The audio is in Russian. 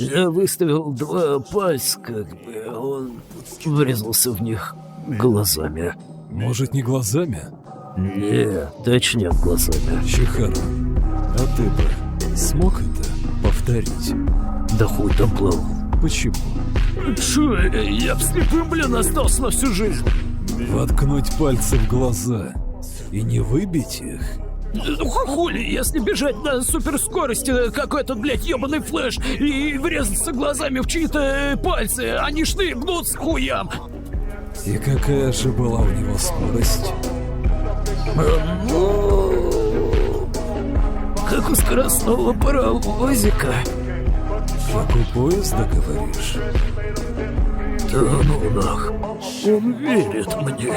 Я выставил два пальца, как бы, он врезался в них глазами. Может, не глазами? Не, точнее глазами. Чихара, а ты бы смог это повторить? Да хуй там плавал. Почему? Чё, я б слепым, блин, остался на всю жизнь. Воткнуть пальцы в глаза и не выбить их? Ну хули, если бежать на суперскорости, как этот, блядь, ебаный флэш, и врезаться глазами в чьи-то пальцы, они ж наебнут с хуям. И какая же была у него скорость? Ну, как у скоростного паровозика. Как у поезда, говоришь? Да ну нах, он верит мне.